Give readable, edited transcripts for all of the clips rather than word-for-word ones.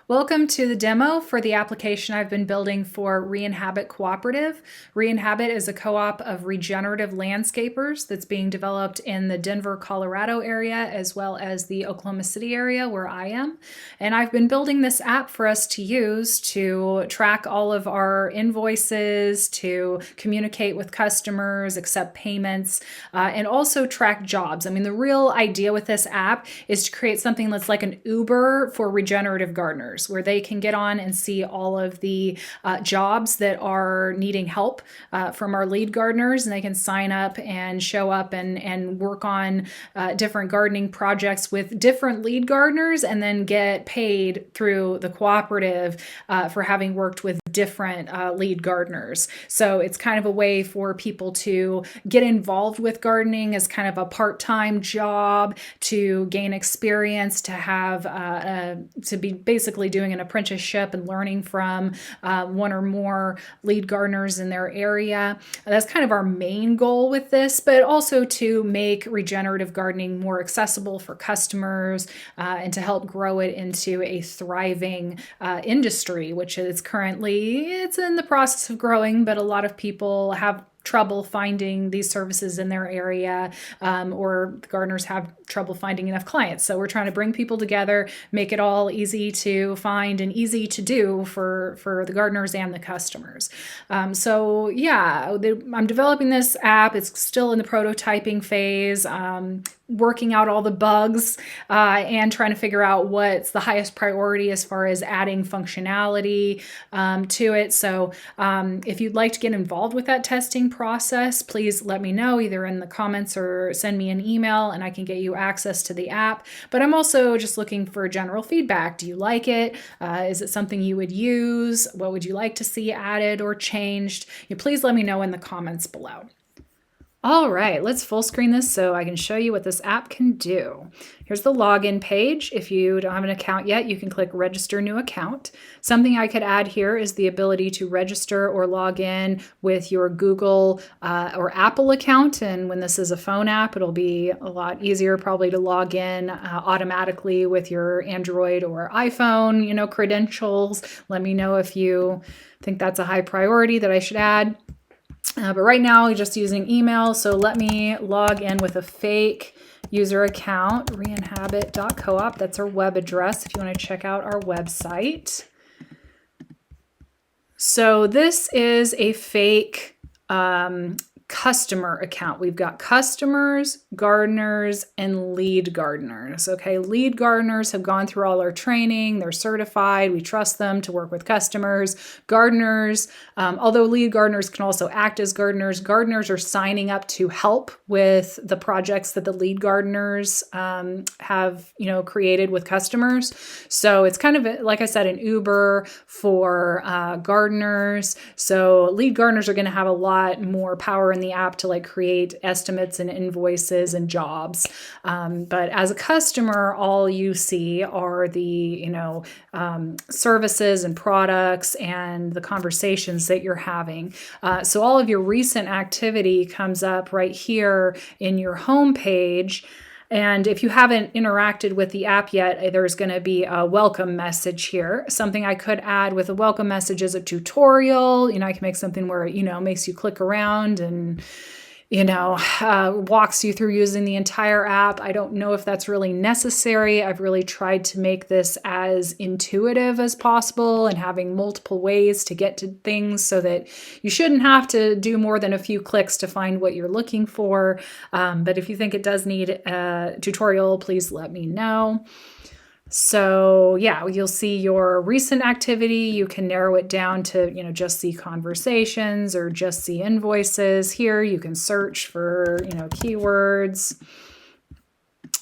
Welcome to the demo for the application I've been building for Reinhabit Cooperative. Reinhabit is a co-op of regenerative landscapers that's being developed in the Denver, Colorado area, as well as the Oklahoma City area where I am. And I've been building this app for us to use to track all of our invoices, to communicate with customers, accept payments, and also track jobs. I mean, the real idea with this app is to create something that's like an Uber for regenerative gardeners, where they can get on and see all of the jobs that are needing help from our lead gardeners, and they can sign up and show up and work on different gardening projects with different lead gardeners, and then get paid through the cooperative for having worked with different lead gardeners. So it's kind of a way for people to get involved with gardening as kind of a part-time job, to gain experience, to have to be basically doing an apprenticeship and learning from one or more lead gardeners in their area. That's kind of our main goal with this, but also to make regenerative gardening more accessible for customers and to help grow it into a thriving industry, which is currently, it's in the process of growing, but a lot of people have trouble finding these services in their area, or gardeners have trouble finding enough clients. So we're trying to bring people together, make it all easy to find and easy to do for the gardeners and the customers. So yeah, I'm developing this app. It's still in the prototyping phase. Working out all the bugs and trying to figure out what's the highest priority as far as adding functionality to it. So if you'd like to get involved with that testing process, please let me know either in the comments or send me an email and I can get you access to the app. But I'm also just looking for general feedback. Do you like it? Is it something you would use? What would you like to see added or changed? Please let me know in the comments below. All right, let's full screen this so I can show you what this app can do. Here's the login page. If you don't have an account yet, you can click register new account. Something I could add here is the ability to register or log in with your Google or Apple account. And when this is a phone app, it'll be a lot easier probably to log in automatically with your Android or iPhone, credentials. Let me know if you think that's a high priority that I should add. But right now, we're just using email. So let me log in with a fake user account, reinhabit.coop. That's our web address if you want to check out our website. So this is a fake customer account. We've got customers, gardeners, and lead gardeners. Okay, lead gardeners have gone through all our training. They're certified. We trust them to work with customers. Gardeners, although lead gardeners can also act as gardeners, gardeners are signing up to help with the projects that the lead gardeners have, created with customers. So it's kind of, like I said, an Uber for gardeners. So lead gardeners are going to have a lot more power in the app to create estimates and invoices and jobs. But as a customer, all you see are the, services and products and the conversations that you're having. So all of your recent activity comes up right here in your home page. And if you haven't interacted with the app yet, there's going to be a welcome message here. Something I could add with a welcome message is a tutorial. I can make something where, makes you click around and, walks you through using the entire app. I don't know if that's really necessary. I've really tried to make this as intuitive as possible and having multiple ways to get to things so that you shouldn't have to do more than a few clicks to find what you're looking for. But if you think it does need a tutorial, please let me know. So yeah, you'll see your recent activity. You can narrow it down to, just see conversations or just see invoices. Here you can search for, keywords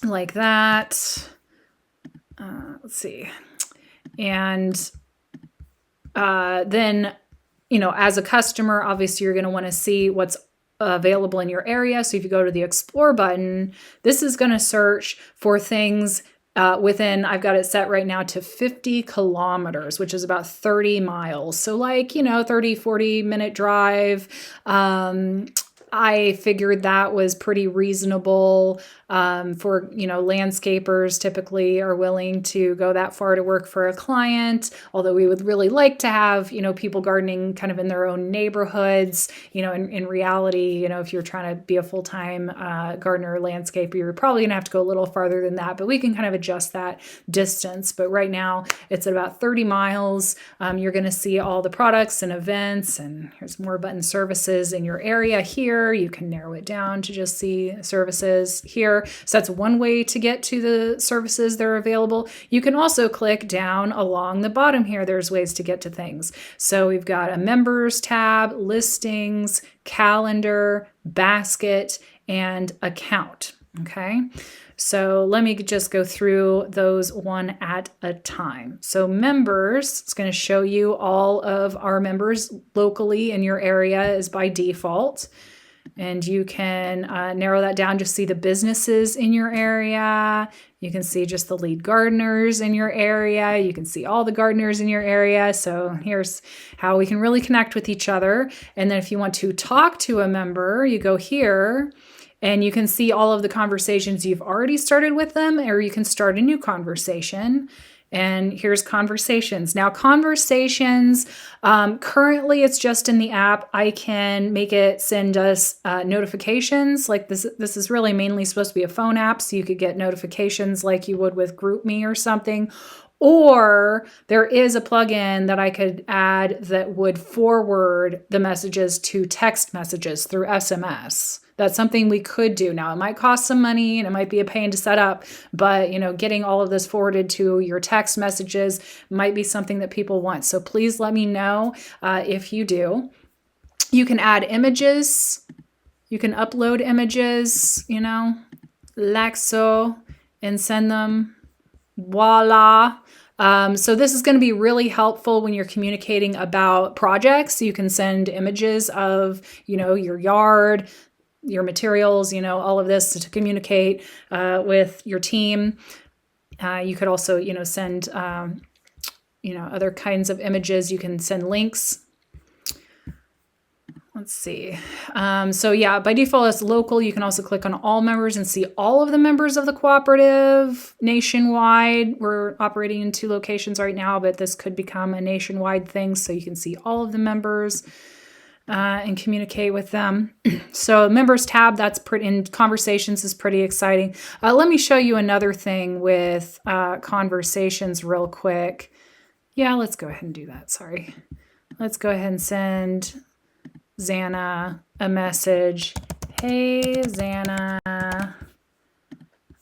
like that. Let's see. And then, as a customer, obviously you're going to want to see what's available in your area. So if you go to the Explore button, this is going to search for things within, I've got it set right now to 50 kilometers, which is about 30 miles. So 30, 40 minute drive. I figured that was pretty reasonable for, landscapers typically are willing to go that far to work for a client, although we would really like to have, people gardening kind of in their own neighborhoods. In reality, if you're trying to be a full-time gardener or landscaper, you're probably going to have to go a little farther than that, but we can kind of adjust that distance. But right now it's at about 30 miles. You're going to see all the products and events, and here's more button services in your area here. You can narrow it down to just see services here. So that's one way to get to the services that are available. You can also click down along the bottom here. There's ways to get to things. So we've got a members tab, listings, calendar, basket, and account. Okay. So let me just go through those one at a time. So members, it's going to show you all of our members locally in your area is by default. And you can narrow that down, just see the businesses in your area. You can see just the lead gardeners in your area. You can see all the gardeners in your area. So here's how we can really connect with each other. And then if you want to talk to a member, you go here. And you can see all of the conversations you've already started with them, or you can start a new conversation. And here's conversations. Now, conversations, currently it's just in the app. I can make it send us notifications. Like this is really mainly supposed to be a phone app, so you could get notifications like you would with GroupMe or something. Or there is a plugin that I could add that would forward the messages to text messages through SMS. That's something we could do. Now, it might cost some money and it might be a pain to set up, but getting all of this forwarded to your text messages might be something that people want. So please let me know if you do. You can add images. You can upload images, like so, and send them. Voila. So this is going to be really helpful when you're communicating about projects. You can send images of, your yard, your materials, all of this to communicate with your team. You could also, send, other kinds of images. You can send links. Let's see. So yeah, by default, it's local. You can also click on all members and see all of the members of the cooperative nationwide. We're operating in 2 locations right now, but this could become a nationwide thing. So you can see all of the members and communicate with them. So members tab, that's in conversations is pretty exciting. Let me show you another thing with conversations real quick. Yeah, let's go ahead and do that. Sorry. Let's go ahead and send Xana a message. Hey, Xana.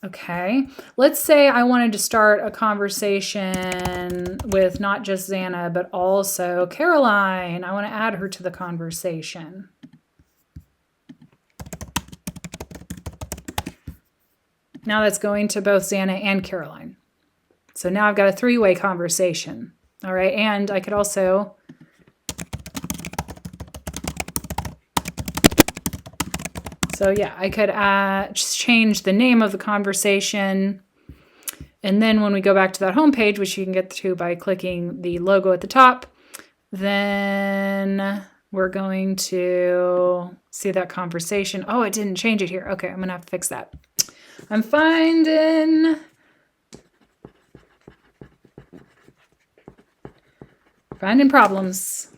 Okay, let's say I wanted to start a conversation with not just Xana, but also Caroline. I want to add her to the conversation. Now that's going to both Xana and Caroline. So now I've got a 3-way conversation. All right, and I could also So yeah, I could change the name of the conversation. And then when we go back to that homepage, which you can get to by clicking the logo at the top, then we're going to see that conversation. Oh, it didn't change it here. Okay, I'm going to have to fix that. I'm finding problems.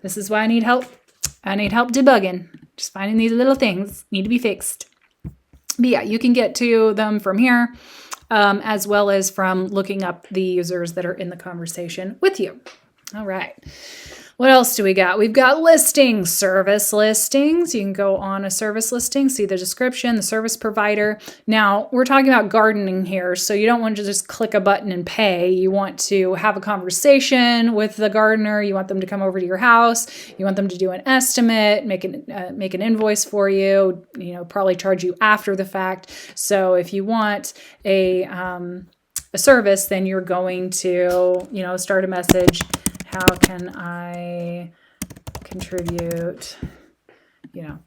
This is why I need help. I need help debugging. Just finding these little things need to be fixed. But yeah, you can get to them from here, as well as from looking up the users that are in the conversation with you. All right. What else do we got? We've got listings, service listings. You can go on a service listing, see the description, the service provider. Now, we're talking about gardening here, so you don't want to just click a button and pay. You want to have a conversation with the gardener. You want them to come over to your house. You want them to do an estimate, make an invoice for you, probably charge you after the fact. So if you want a service, then you're going to, start a message. How can I contribute?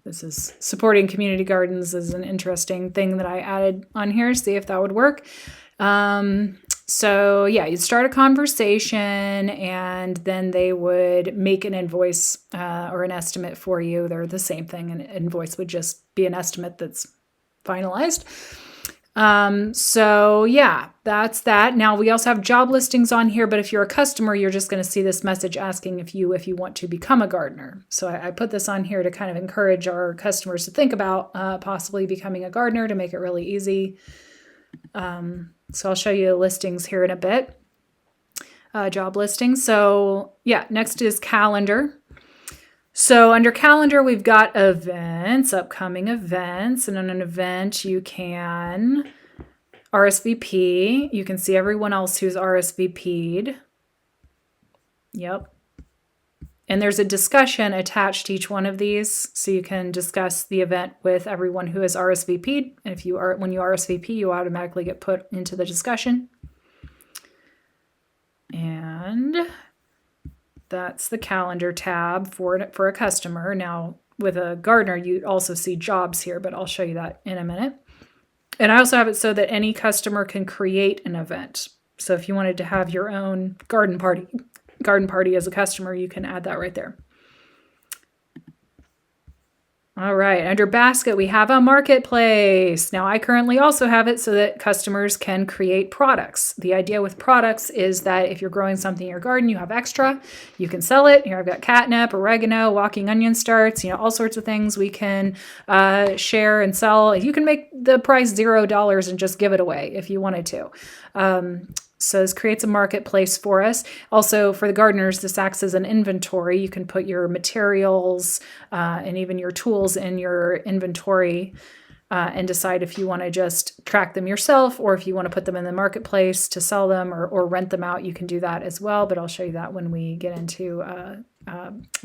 This is supporting community gardens is an interesting thing that I added on here. See if that would work. So yeah, you'd start a conversation and then they would make an invoice or an estimate for you. They're the same thing. An invoice would just be an estimate that's finalized. So yeah, that's that. Now we also have job listings on here, but if you're a customer, you're just going to see this message asking if you want to become a gardener. So I put this on here to kind of encourage our customers to think about possibly becoming a gardener to make it really easy. So I'll show you the listings here in a bit. Job listings. So yeah, next is calendar. So under calendar, we've got events, upcoming events, and on an event, you can RSVP. You can see everyone else who's RSVP'd. Yep. And there's a discussion attached to each one of these, so you can discuss the event with everyone who has RSVP'd. And when you RSVP, you automatically get put into the discussion. And that's the calendar tab for a customer. Now, with a gardener, you also see jobs here, but I'll show you that in a minute. And I also have it so that any customer can create an event. So if you wanted to have your own garden party as a customer, you can add that right there. All right, under basket, we have a marketplace. Now, I currently also have it so that customers can create products. The idea with products is that if you're growing something in your garden, you have extra, you can sell it. Here I've got catnip, oregano, walking onion starts, all sorts of things we can share and sell. You can make the price $0 and just give it away if you wanted to. So this creates a marketplace for us. Also, for the gardeners, this acts as an inventory. You can put your materials and even your tools in your inventory and decide if you want to just track them yourself or if you want to put them in the marketplace to sell them or rent them out. You can do that as well, but I'll show you that when we get into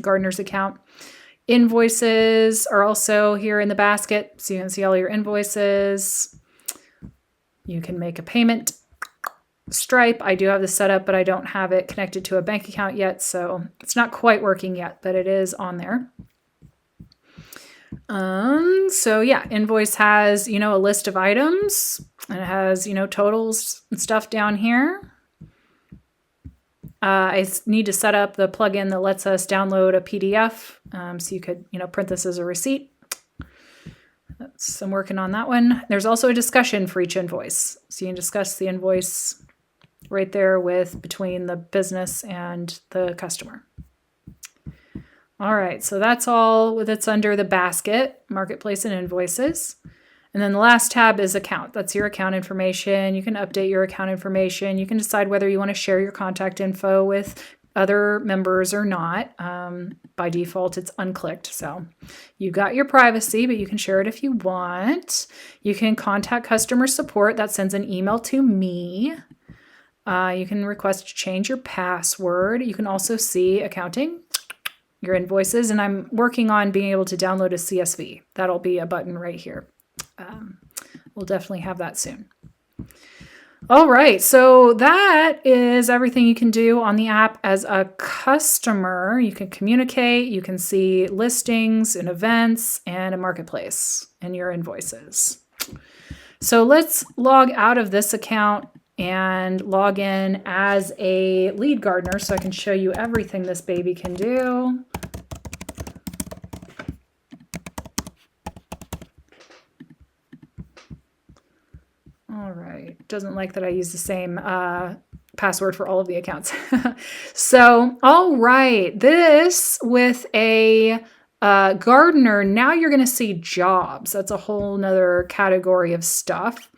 gardener's account. Invoices are also here in the basket, so you can see all your invoices. You can make a payment. Stripe, I do have this set up, but I don't have it connected to a bank account yet, so it's not quite working yet, but it is on there. So yeah, invoice has, a list of items, and it has, totals and stuff down here. I need to set up the plugin that lets us download a PDF, so you could, print this as a receipt. I'm working on that one. There's also a discussion for each invoice, so you can discuss the invoice right there between the business and the customer. All right, so that's all that's under the basket, marketplace and invoices. And then the last tab is account. That's your account information. You can update your account information. You can decide whether you want to share your contact info with other members or not. By default, it's unclicked. So you got your privacy, but you can share it if you want. You can contact customer support. That sends an email to me. You can request to change your password. You can also see accounting, your invoices, and I'm working on being able to download a CSV. That'll be a button right here. We'll definitely have that soon. All right, so that is everything you can do on the app as a customer. You can communicate, you can see listings and events and a marketplace and your invoices. So let's log out of this account and log in as a lead gardener so I can show you everything this baby can do. All right, doesn't like that I use the same password for all of the accounts. So, all right, this with a gardener, now you're going to see jobs. That's a whole nother category of stuff.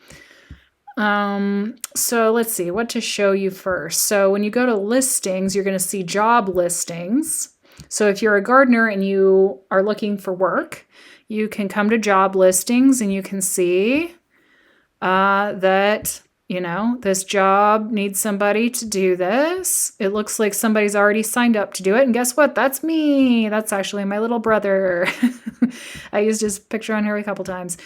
So let's see what to show you first. So when you go to listings, you're going to see job listings. So if you're a gardener and you are looking for work, you can come to job listings and you can see that, this job needs somebody to do this. It looks like somebody's already signed up to do it. And guess what? That's me. That's actually my little brother. I used his picture on here a couple times.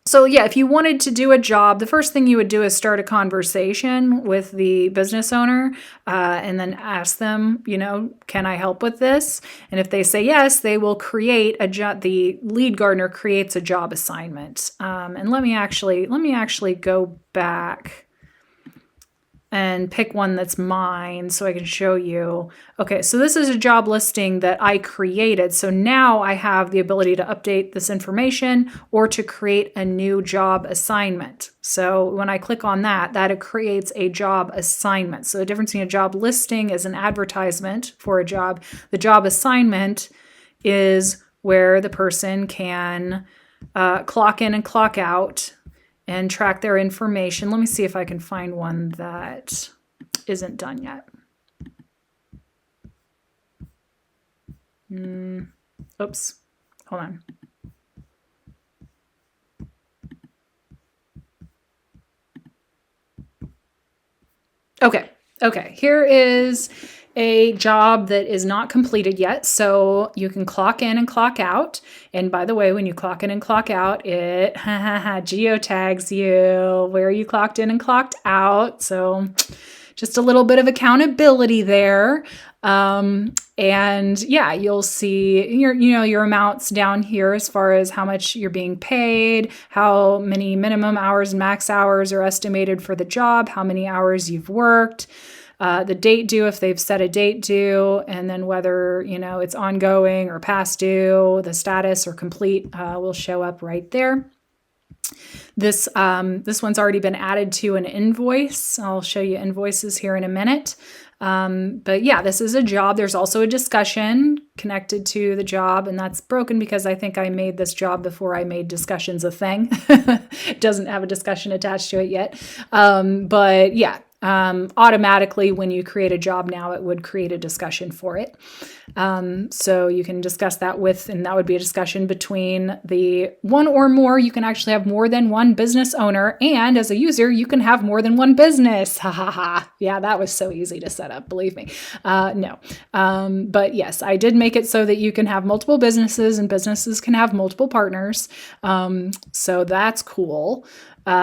So yeah, if you wanted to do a job, the first thing you would do is start a conversation with the business owner and then ask them, can I help with this? And if they say yes, they will create a job. The lead gardener creates a job assignment. And let me actually go back and pick one that's mine so I can show you. Okay, so this is a job listing that I created. So now I have the ability to update this information or to create a new job assignment. So when I click on that, that creates a job assignment. So the difference between a job listing is an advertisement for a job. The job assignment is where the person can clock in and clock out and track their information. Let me see if I can find one that isn't done yet. Oops, hold on. Okay, here is a job that is not completed yet. So you can clock in and clock out. And by the way, when you clock in and clock out, it geotags you where you clocked in and clocked out. So just a little bit of accountability there. And yeah, you'll see your amounts down here as far as how much you're being paid, how many minimum hours and max hours are estimated for the job, how many hours you've worked, the date due if they've set a date due, and then whether it's ongoing or past due, the status or complete will show up right there. This one's already been added to an invoice. I'll show you invoices here in a minute. But yeah, this is a job. There's also a discussion connected to the job, and that's broken because I think I made this job before I made discussions a thing. It doesn't have a discussion attached to it yet. But yeah, automatically when you create a job now, it would create a discussion for it. So you can discuss that with, and that would be a discussion between the one or more. You can actually have more than one business owner, and as a user, you can have more than one business. Ha ha ha. Yeah, that was so easy to set up, believe me. No. But yes, I did make it so that you can have multiple businesses and businesses can have multiple partners. So that's cool.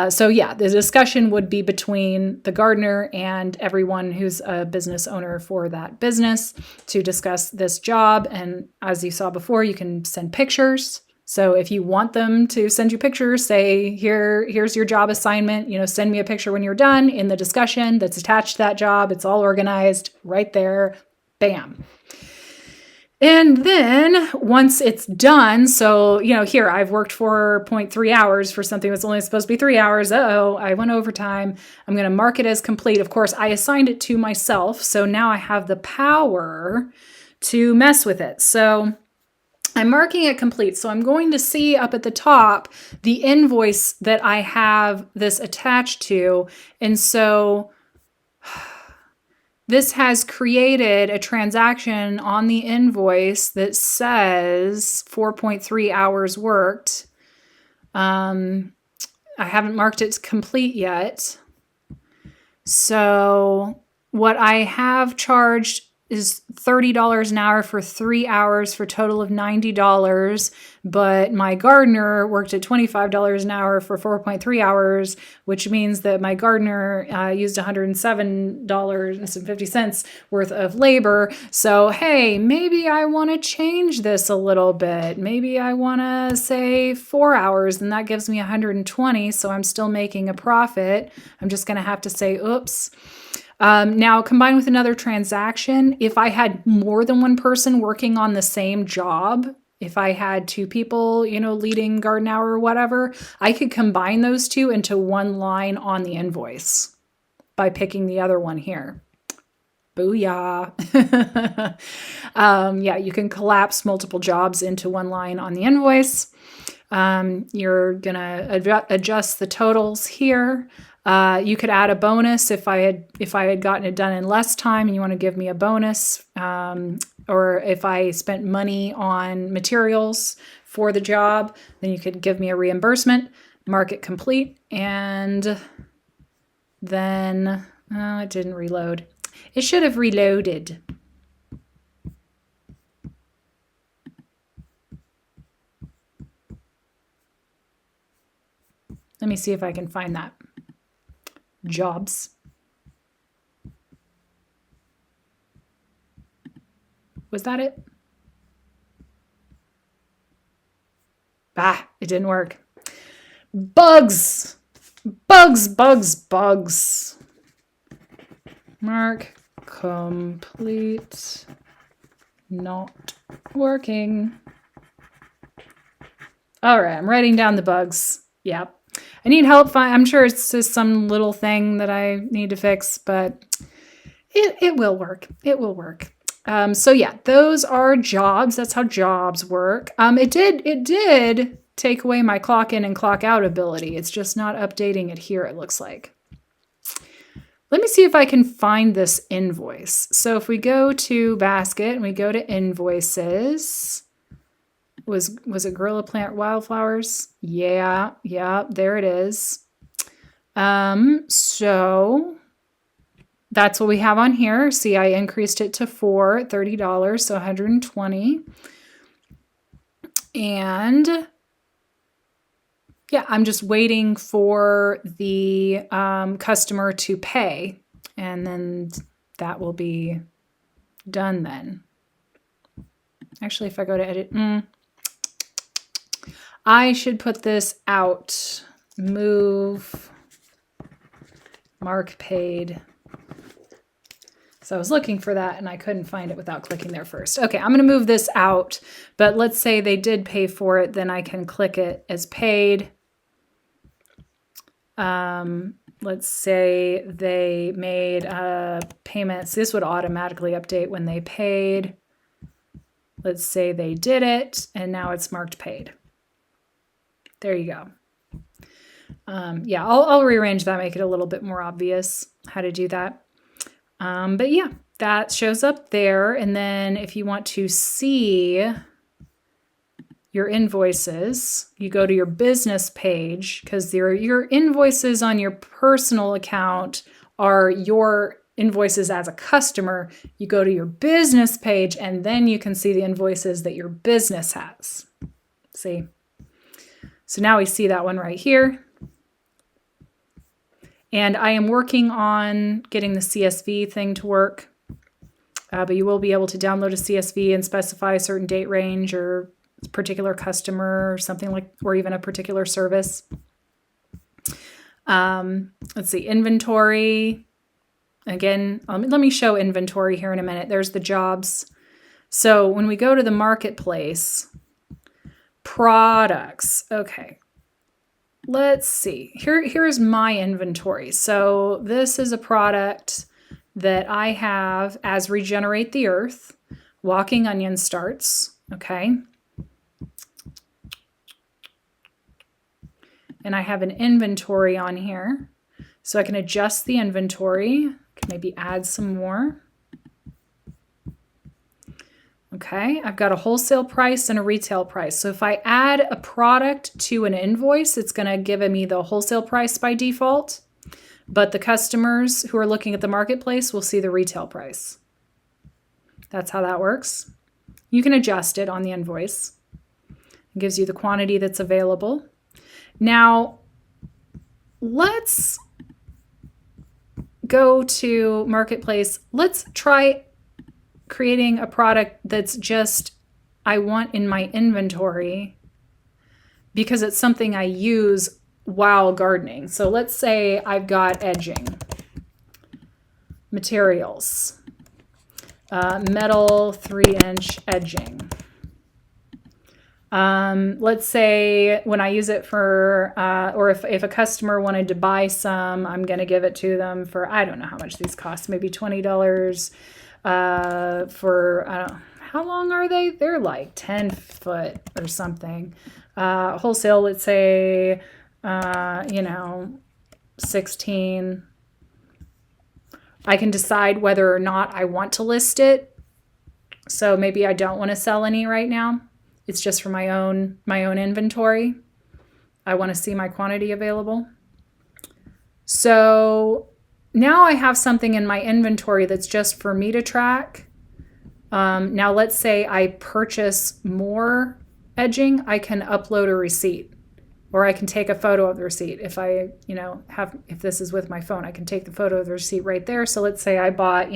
So yeah, the discussion would be between the gardener and everyone who's a business owner for that business to discuss this job. And as you saw before, you can send pictures. So if you want them to send you pictures, say, here's your job assignment, send me a picture when you're done in the discussion that's attached to that job. It's all organized right there. Bam. And then once it's done, so, here I've worked 4.3 hours for something that's only supposed to be 3 hours. Uh-oh, I went overtime. I'm going to mark it as complete. Of course, I assigned it to myself. So now I have the power to mess with it. So I'm marking it complete. So I'm going to see up at the top the invoice that I have this attached to. And so this has created a transaction on the invoice that says 4.3 hours worked. I haven't marked it complete yet. So what I have charged is $30 an hour for 3 hours for a total of $90. But my gardener worked at $25 an hour for 4.3 hours, which means that my gardener used $107.50 worth of labor. So, hey, maybe I want to change this a little bit. Maybe I want to say 4 hours, and that gives me 120. So I'm still making a profit. I'm just going to have to say, oops. Now, combined with another transaction, if I had more than one person working on the same job, if I had two people, leading garden hour or whatever, I could combine those two into one line on the invoice by picking the other one here. Booyah. Yeah, you can collapse multiple jobs into one line on the invoice. You're going to adjust the totals here. You could add a bonus if I had gotten it done in less time and you want to give me a bonus, or if I spent money on materials for the job, then you could give me a reimbursement, mark it complete, and then it didn't reload. It should have reloaded. Let me see if I can find that. Jobs. Was that it? It didn't work. Bugs. Mark complete. Not working. All right, I'm writing down the bugs. Yep. I need help. I'm sure it's just some little thing that I need to fix, but it will work. It will work. So yeah, those are jobs. That's how jobs work. It did take away my clock in and clock out ability. It's just not updating it here, it looks like. Let me see if I can find this invoice. So if we go to basket and we go to invoices, was it Gorilla Plant Wildflowers? Yeah, there it is. So that's what we have on here. See, I increased it to $30, so $120. And yeah, I'm just waiting for the customer to pay, and then that will be done then. Actually, if I go to edit, I should put this out. Move Mark paid. So I was looking for that and I couldn't find it without clicking there first. Okay, I'm going to move this out, but let's say they did pay for it, then I can click it as paid. Let's say they made payments. This would automatically update when they paid. Let's say they did it and now it's marked paid. There you go. Yeah, I'll rearrange that, make it a little bit more obvious how to do that. But yeah, that shows up there. And then if you want to see your invoices, you go to your business page, because your invoices on your personal account are your invoices as a customer. You go to your business page and then you can see the invoices that your business has. See? So now we see that one right here. And I am working on getting the CSV thing to work. But you will be able to download a CSV and specify a certain date range or a particular customer or something like, or even a particular service. Let's see, inventory. Again, let me show inventory here in a minute. There's the jobs. So when we go to the marketplace, products. Okay. Let's see. Here's my inventory. So this is a product that I have as Regenerate the Earth, Walking Onion Starts. Okay. And I have an inventory on here. So I can adjust the inventory, maybe add some more. Okay, I've got a wholesale price and a retail price. So if I add a product to an invoice, it's going to give me the wholesale price by default, but the customers who are looking at the marketplace will see the retail price. That's how that works. You can adjust it on the invoice. It gives you the quantity that's available. Now, let's go to marketplace. Let's try creating a product that's just I want in my inventory because it's something I use while gardening. So let's say I've got edging materials, metal 3-inch edging. Let's say when I use it for, or if a customer wanted to buy some, I'm going to give it to them for, I don't know how much these cost, maybe $20. For, I don't know, how long are they? They're like 10 foot or something. Wholesale, let's say, 16. I can decide whether or not I want to list it. So maybe I don't want to sell any right now. It's just for my own inventory. I want to see my quantity available. So now I have something in my inventory that's just for me to track. Now let's say I purchase more edging, I can upload a receipt, or I can take a photo of the receipt. If if this is with my phone, I can take the photo of the receipt right there. So let's say I bought,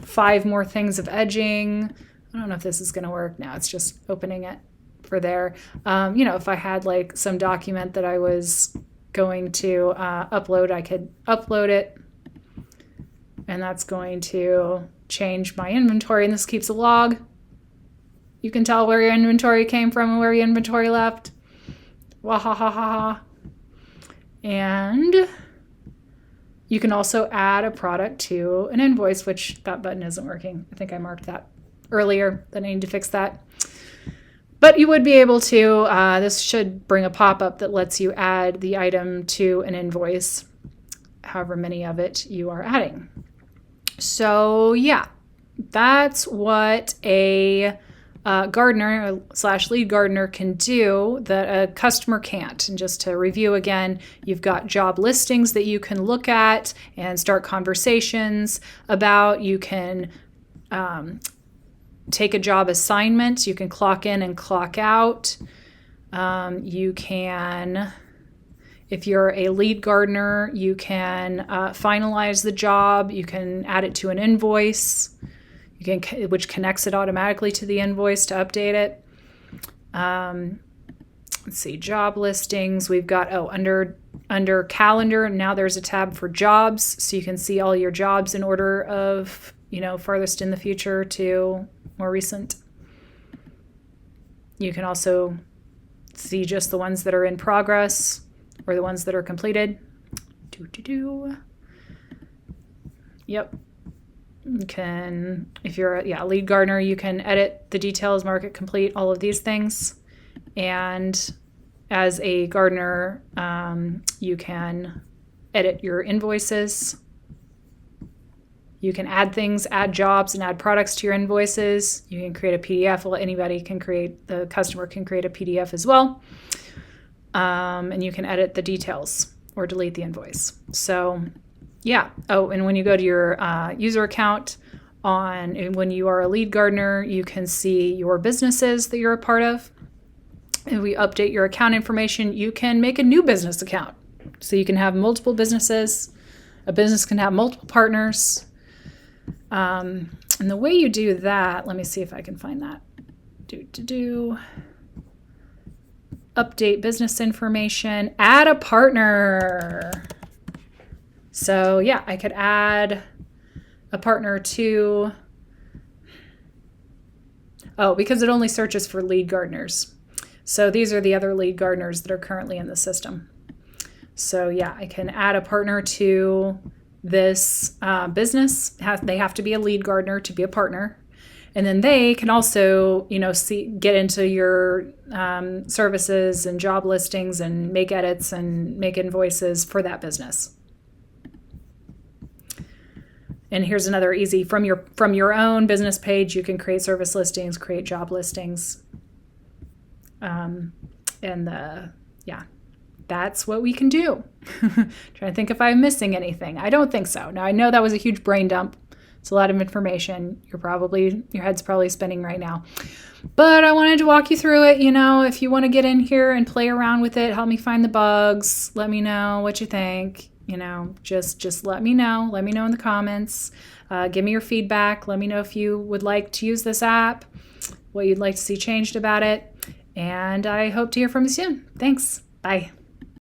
5 more things of edging. I don't know if this is going to work now. It's just opening it for there. If I had like some document that I was going to upload, I could upload it. And that's going to change my inventory, and this keeps a log. You can tell where your inventory came from and where your inventory left. Wahahaha. And you can also add a product to an invoice, which that button isn't working. I think I marked that earlier that I need to fix that. But you would be able to, this should bring a pop-up that lets you add the item to an invoice, however many of it you are adding. So yeah, that's what a gardener / lead gardener can do that a customer can't. And just to review again, you've got job listings that you can look at and start conversations about. You can take a job assignment. You can clock in and clock out. You can, if you're a lead gardener, you can finalize the job. You can add it to an invoice. You can, which connects it automatically to the invoice to update it. Let's see, job listings. We've got, under calendar, now there's a tab for jobs. So you can see all your jobs in order of, farthest in the future to more recent. You can also see just the ones that are in progress or the ones that are completed. Yep. You can, if you're a lead gardener, you can edit the details, mark it complete, all of these things. And as a gardener, you can edit your invoices. You can add things, add jobs, and add products to your invoices. You can create a PDF. Well, anybody can create, the customer can create a PDF as well. And you can edit the details or delete the invoice. So yeah. Oh, and when you go to your user account when you are a lead gardener, you can see your businesses that you're a part of. If we update your account information, you can make a new business account. So you can have multiple businesses. A business can have multiple partners. And the way you do that, let me see if I can find that. Update business information, add a partner. So yeah, I could add a partner to, because it only searches for lead gardeners. So these are the other lead gardeners that are currently in the system. So yeah, I can add a partner to this business. They have to be a lead gardener to be a partner. And then they can also, get into your services and job listings and make edits and make invoices for that business. And here's another easy, from your own business page, you can create service listings, create job listings. That's what we can do. Trying to think if I'm missing anything. I don't think so. Now, I know that was a huge brain dump. It's a lot of information. Your head's probably spinning right now. But I wanted to walk you through it. If you want to get in here and play around with it, help me find the bugs. Let me know what you think. Just let me know. Let me know in the comments. Give me your feedback. Let me know if you would like to use this app, what you'd like to see changed about it. And I hope to hear from you soon. Thanks. Bye.